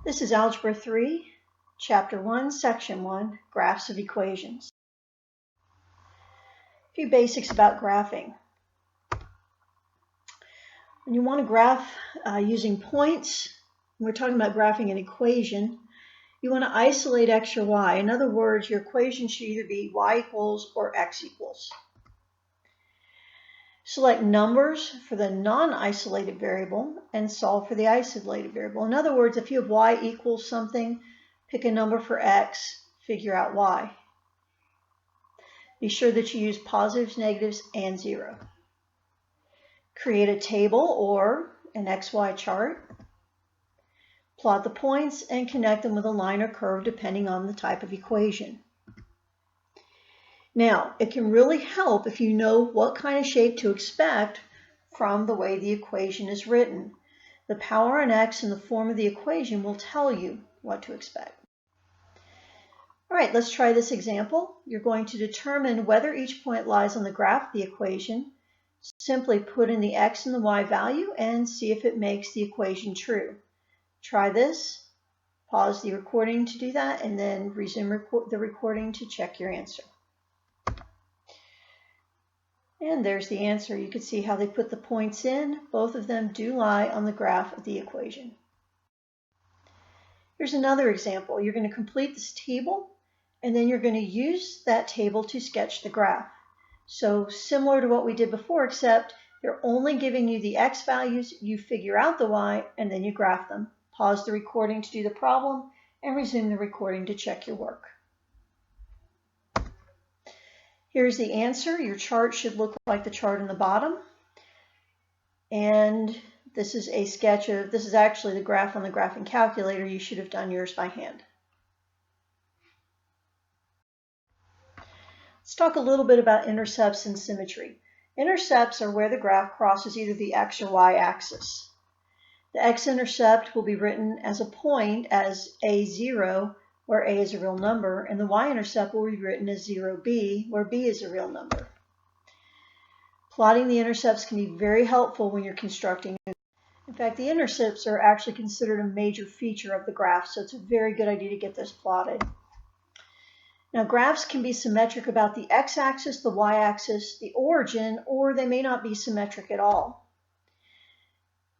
This is Algebra 3, Chapter 1, Section 1, Graphs of Equations. A few basics about graphing. When you want to graph using points, we're talking about graphing an equation, you want to isolate x or y. In other words, your equation should either be y equals or x equals. Select numbers for the non-isolated variable and solve for the isolated variable. In other words, if you have y equals something, pick a number for x, figure out y. Be sure that you use positives, negatives, and 0. Create a table or an XY chart. Plot the points and connect them with a line or curve depending on the type of equation. Now, it can really help if you know what kind of shape to expect from the way the equation is written. The power on x in the form of the equation will tell you what to expect. All right, let's try this example. You're going to determine whether each point lies on the graph of the equation. Simply put in the x and the y value and see if it makes the equation true. Try this. Pause the recording to do that, and then resume the recording to check your answer. And there's the answer. You can see how they put the points in. Both of them do lie on the graph of the equation. Here's another example. You're going to complete this table, and then you're going to use that table to sketch the graph. So similar to what we did before, except they're only giving you the x values, you figure out the y, and then you graph them. Pause the recording to do the problem, and resume the recording to check your work. Here's the answer. Your chart should look like the chart on the bottom. And this is a sketch of, this is actually the graph on the graphing calculator. You should have done yours by hand. Let's talk a little bit about intercepts and symmetry. Intercepts are where the graph crosses either the x or y axis. The x-intercept will be written as a point as a0, where a is a real number, and the y-intercept will be written as 0b, where b is a real number. Plotting the intercepts can be very helpful when you're constructing. In fact, the intercepts are actually considered a major feature of the graph, so it's a very good idea to get this plotted. Now, graphs can be symmetric about the x-axis, the y-axis, the origin, or they may not be symmetric at all.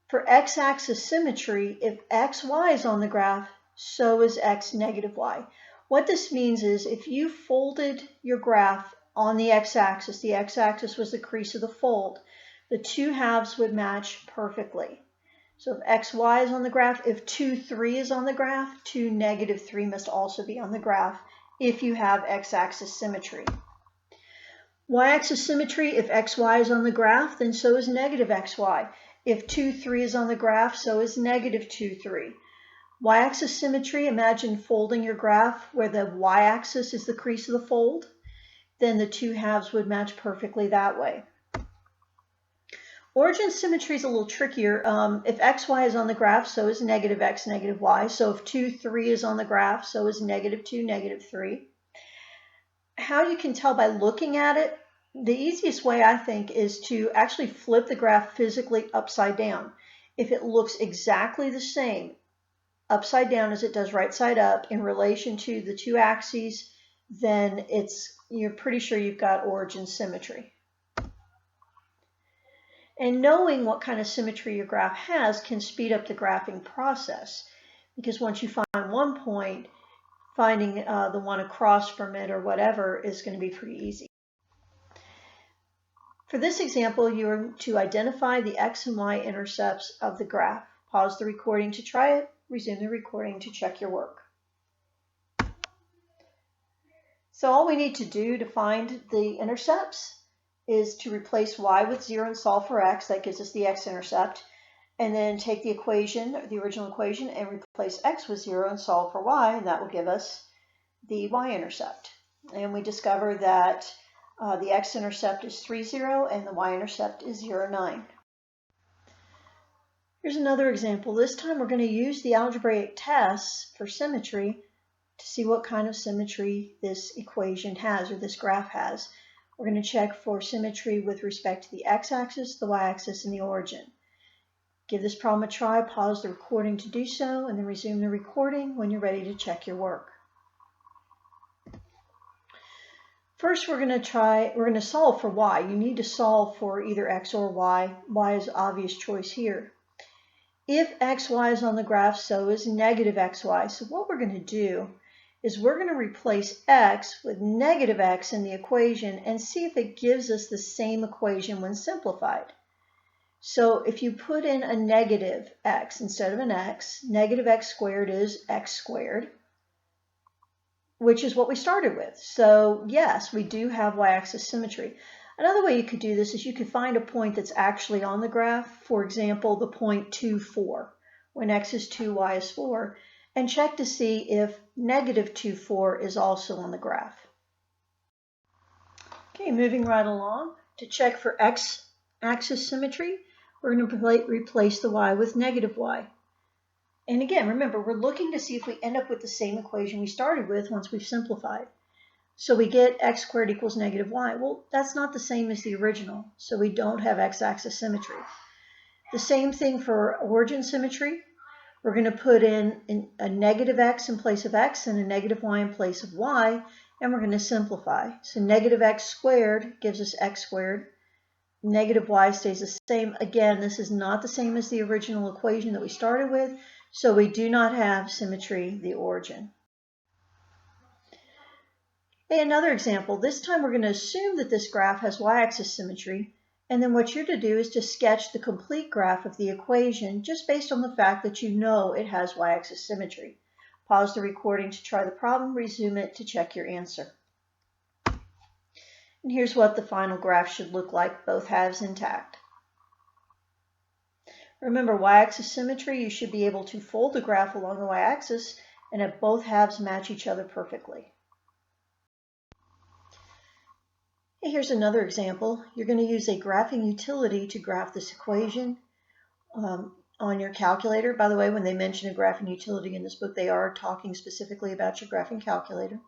For x-axis symmetry, if xy is on the graph, so is x negative y. What this means is if you folded your graph on the x-axis was the crease of the fold, the two halves would match perfectly. So if xy is on the graph, if 2, 3 is on the graph, 2, negative 3 must also be on the graph if you have x-axis symmetry. Y-axis symmetry, if xy is on the graph, then so is negative xy. If 2, 3 is on the graph, so is negative 2, 3. Y-axis symmetry, imagine folding your graph where the y-axis is the crease of the fold. Then the two halves would match perfectly that way. Origin symmetry is a little trickier. If xy is on the graph, so is negative x, negative y. So if 2, 3 is on the graph, so is negative 2, negative 3. How you can tell by looking at it, the easiest way I think is to actually flip the graph physically upside down. If it looks exactly the same upside down as it does right side up in relation to the two axes, then you're pretty sure you've got origin symmetry. And knowing what kind of symmetry your graph has can speed up the graphing process, because once you find one point, finding the one across from it or whatever is going to be pretty easy. For this example, you are to identify the x and y intercepts of the graph. Pause the recording to try it. Resume the recording to check your work. So all we need to do to find the intercepts is to replace y with 0 and solve for x. That gives us the x-intercept. And then take the equation, the original equation, and replace x with 0 and solve for y, and that will give us the y-intercept. And we discover that the x-intercept is 3, 0, and the y-intercept is 0, 9. Here's another example. This time we're going to use the algebraic tests for symmetry to see what kind of symmetry this equation has, or this graph has. We're going to check for symmetry with respect to the x-axis, the y-axis, and the origin. Give this problem a try, pause the recording to do so, and then resume the recording when you're ready to check your work. First, we're going to solve for y. You need to solve for either x or y. Y is the obvious choice here. If xy is on the graph, so is negative xy. So what we're going to do is we're going to replace x with negative x in the equation and see if it gives us the same equation when simplified. So if you put in a negative x instead of an x, negative x squared is x squared, which is what we started with. So yes, we do have y-axis symmetry. Another way you could do this is you could find a point that's actually on the graph, for example, the point 2, 4, when x is 2, y is 4, and check to see if negative 2, 4 is also on the graph. Okay, moving right along, to check for x-axis symmetry, we're going to replace the y with negative y. And again, remember, we're looking to see if we end up with the same equation we started with once we've simplified. So we get x squared equals negative y. Well, that's not the same as the original, so we don't have x-axis symmetry. The same thing for origin symmetry. We're going to put in a negative x in place of x and a negative y in place of y, and we're going to simplify. So negative x squared gives us x squared. Negative y stays the same. Again, this is not the same as the original equation that we started with, so we do not have symmetry, the origin. Okay, another example. This time we're going to assume that this graph has y-axis symmetry, and then what you're to do is to sketch the complete graph of the equation just based on the fact that you know it has y-axis symmetry. Pause the recording to try the problem, resume it to check your answer. And here's what the final graph should look like, both halves intact. Remember, y-axis symmetry, you should be able to fold the graph along the y-axis and have both halves match each other perfectly. Here's another example. You're going to use a graphing utility to graph this equation on your calculator. By the way, when they mention a graphing utility in this book, they are talking specifically about your graphing calculator.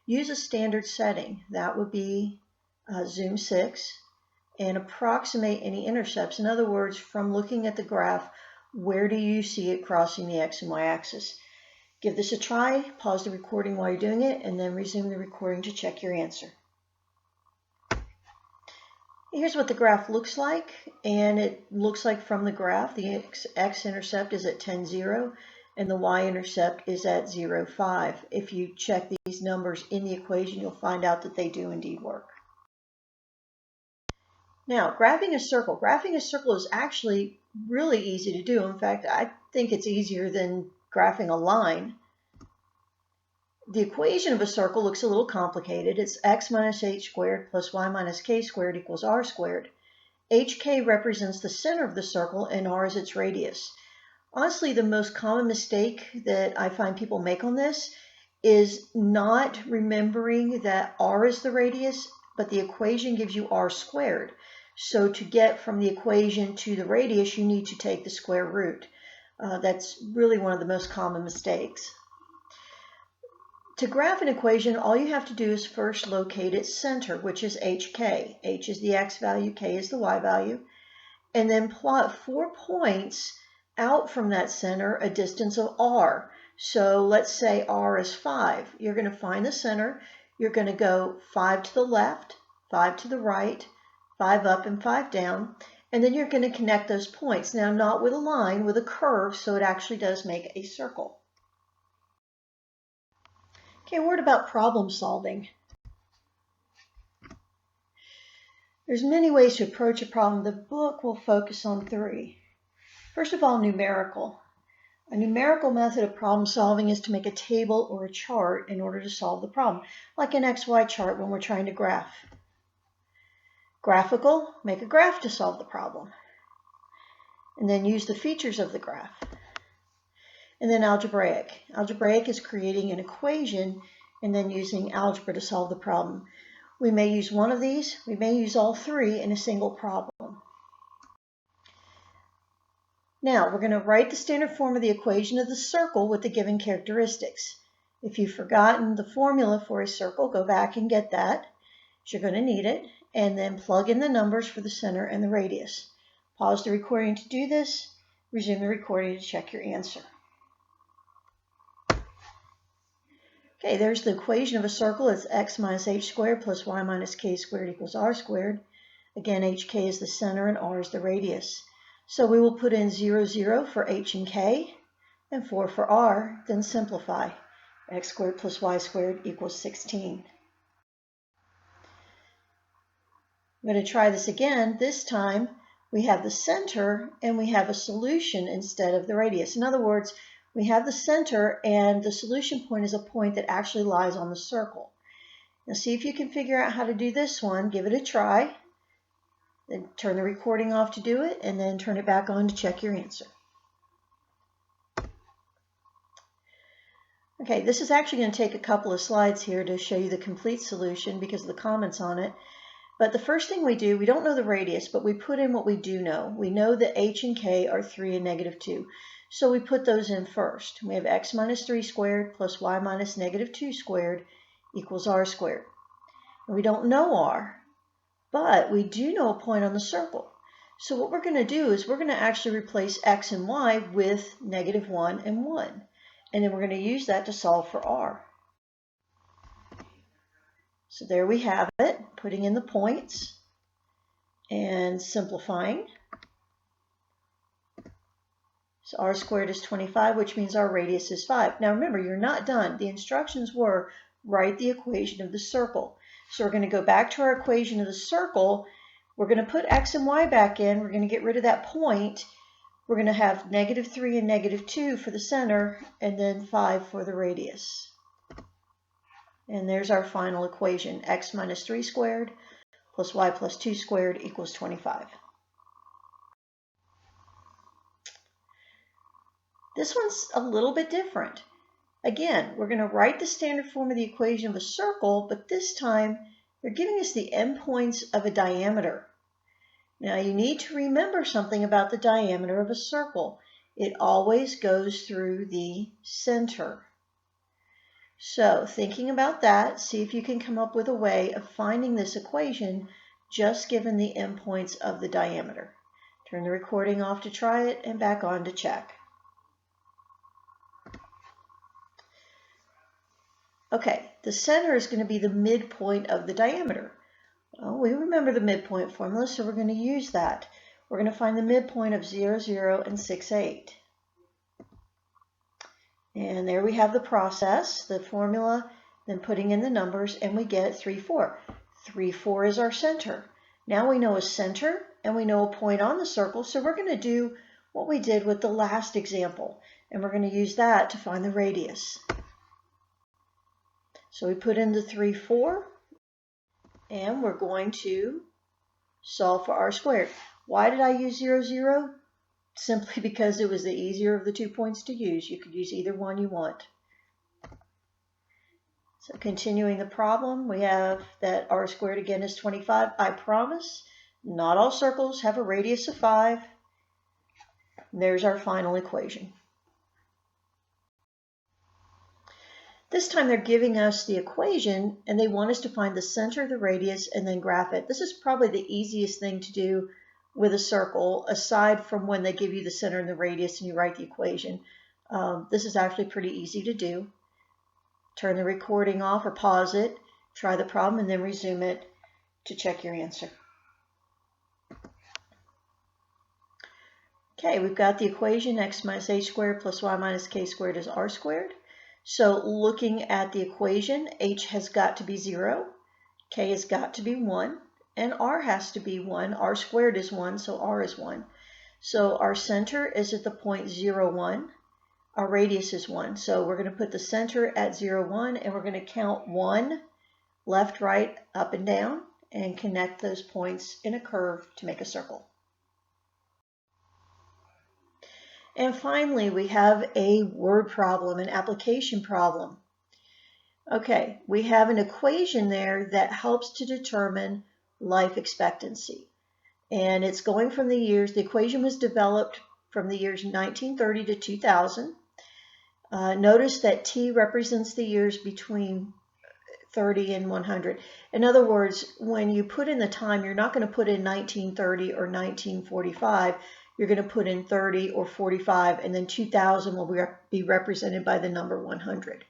Use a standard setting. That would be zoom 6, and approximate any intercepts. In other words, from looking at the graph, where do you see it crossing the x and y axis? Give this a try, pause the recording while you're doing it, and then resume the recording to check your answer. Here's what the graph looks like, and it looks like from the graph the x-intercept is at 10, 0, and the y-intercept is at 0, 5. If you check these numbers in the equation, you'll find out that they do indeed work. Now, graphing a circle. Graphing a circle is actually really easy to do. In fact, I think it's easier than graphing a line. The equation of a circle looks a little complicated. It's x minus h squared plus y minus k squared equals r squared. hk represents the center of the circle and r is its radius. Honestly, the most common mistake that I find people make on this is not remembering that r is the radius, but the equation gives you r squared. So to get from the equation to the radius, you need to take the square root. That's really one of the most common mistakes. To graph an equation, all you have to do is first locate its center, which is hk. H is the x value, k is the y value, and then plot 4 points out from that center a distance of r. So let's say r is 5. You're going to find the center. You're going to go 5 to the left, 5 to the right, 5 up and 5 down, and then you're going to connect those points. Now, not with a line, with a curve, so it actually does make a circle. Okay, a word about problem solving. There's many ways to approach a problem. The book will focus on 3. First of all, numerical. A numerical method of problem solving is to make a table or a chart in order to solve the problem, like an XY chart when we're trying to graph. Graphical, make a graph to solve the problem, and then use the features of the graph. And then algebraic. Algebraic is creating an equation and then using algebra to solve the problem. We may use one of these, we may use all 3 in a single problem. Now, we're going to write the standard form of the equation of the circle with the given characteristics. If you've forgotten the formula for a circle, go back and get that. You're going to need it, and then plug in the numbers for the center and the radius. Pause the recording to do this, Resume the recording to check your answer. Okay, there's the equation of a circle. It's x minus h squared plus y minus k squared equals r squared. Again, hk is the center and r is the radius. So we will put in 0, 0 for h and k and 4 for r, then simplify. X squared plus y squared equals 16. I'm going to try this again. This time we have the center and we have a solution instead of the radius. In other words, we have the center and the solution point is a point that actually lies on the circle. Now see if you can figure out how to do this one. Give it a try. Then turn the recording off to do it and then turn it back on to check your answer. Okay, this is actually going to take a couple of slides here to show you the complete solution because of the comments on it. But the first thing we do, we don't know the radius, but we put in what we do know. We know that h and k are 3 and negative 2. So we put those in first. We have x minus 3 squared plus y minus negative 2 squared equals r squared. And we don't know r, but we do know a point on the circle. So what we're going to do is we're going to actually replace x and y with negative 1 and 1. And then we're going to use that to solve for r. So there we have it, putting in the points and simplifying. So r squared is 25, which means our radius is 5. Now remember, you're not done. The instructions were write the equation of the circle. So we're going to go back to our equation of the circle. We're going to put x and y back in. We're going to get rid of that point. We're going to have negative 3 and negative 2 for the center, and then 5 for the radius. And there's our final equation, x minus 3 squared plus y plus 2 squared equals 25. This one's a little bit different. Again, we're going to write the standard form of the equation of a circle, but this time they're giving us the endpoints of a diameter. Now you need to remember something about the diameter of a circle. It always goes through the center. So thinking about that, see if you can come up with a way of finding this equation just given the endpoints of the diameter. Turn the recording off to try it and back on to check. Okay, the center is going to be the midpoint of the diameter. Well, we remember the midpoint formula, so we're going to use that. We're going to find the midpoint of 0, 0, and 6, 8. And there we have the process, the formula, then putting in the numbers, and we get 3, 4. 3, 4 is our center. Now we know a center, and we know a point on the circle, so we're going to do what we did with the last example, and we're going to use that to find the radius. So we put in the 3, 4, and we're going to solve for r squared. Why did I use 0, 0? Simply because it was the easier of the 2 points to use. You could use either one you want. So continuing the problem, we have that r squared again is 25. I promise not all circles have a radius of 5. And there's our final equation. This time they're giving us the equation and they want us to find the center of the radius and then graph it. This is probably the easiest thing to do with a circle, aside from when they give you the center and the radius and you write the equation. This is actually pretty easy to do. Turn the recording off or pause it, try the problem, and then resume it to check your answer. Okay, we've got the equation x minus h squared plus y minus k squared is r squared. So looking at the equation, h has got to be 0, k has got to be 1, and r has to be 1. R squared is 1, so r is 1. So our center is at the point 0, 1. Our radius is 1. So we're going to put the center at 0, 1, and we're going to count 1, left, right, up, and down, and connect those points in a curve to make a circle. And finally, we have a word problem, an application problem. Okay, we have an equation there that helps to determine life expectancy. And it's going from the years, the equation was developed from the years 1930 to 2000. Notice that T represents the years between 30 and 100. In other words, when you put in the time, you're not going to put in 1930 or 1945. you're going to put in 30 or 45, and then 2000 will be represented by the number 100. It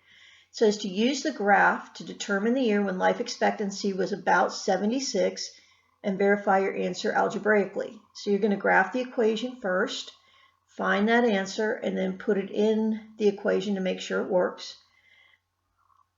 says to use the graph to determine the year when life expectancy was about 76 and verify your answer algebraically. So you're going to graph the equation first, find that answer, and then put it in the equation to make sure it works.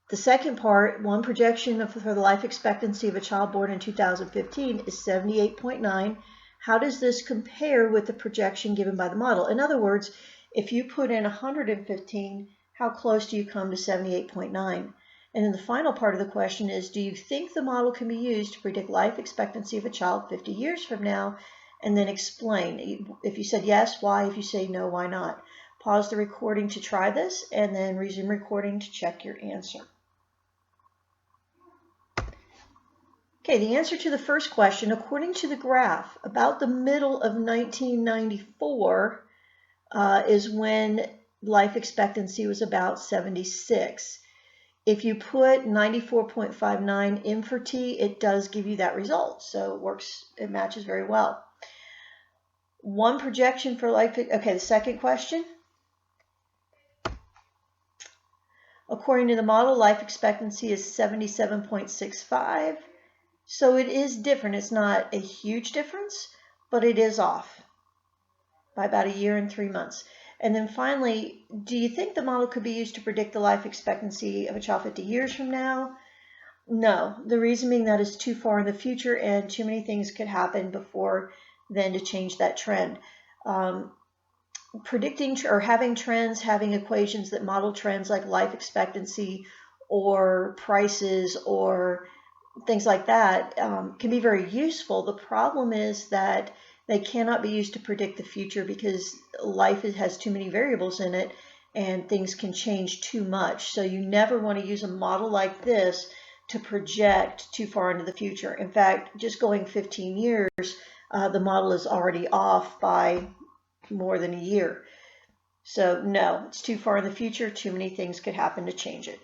The second part, one projection for the life expectancy of a child born in 2015 is 78.9. How does this compare with the projection given by the model? In other words, if you put in 115, how close do you come to 78.9? And then the final part of the question is, do you think the model can be used to predict life expectancy of a child 50 years from now? And then explain. If you said yes, why? If you say no, why not? Pause the recording to try this, and then resume recording to check your answer. Okay, the answer to the first question, according to the graph, about the middle of 1994 is when life expectancy was about 76. If you put 94.59 in for t, it does give you that result. So it works, it matches very well. One projection for life, okay, the second question. According to the model, life expectancy is 77.65. So it is different. It's not a huge difference, but it is off by about a year and 3 months. And then finally, do you think the model could be used to predict the life expectancy of a child 50 years from now? No. The reason being that is too far in the future and too many things could happen before then to change that trend. Predicting or having trends, having equations that model trends like life expectancy or prices or things like that can be very useful. The problem is that they cannot be used to predict the future because life has too many variables in it and things can change too much. So you never want to use a model like this to project too far into the future. In fact, just going 15 years, the model is already off by more than a year. So no, it's too far in the future. Too many things could happen to change it.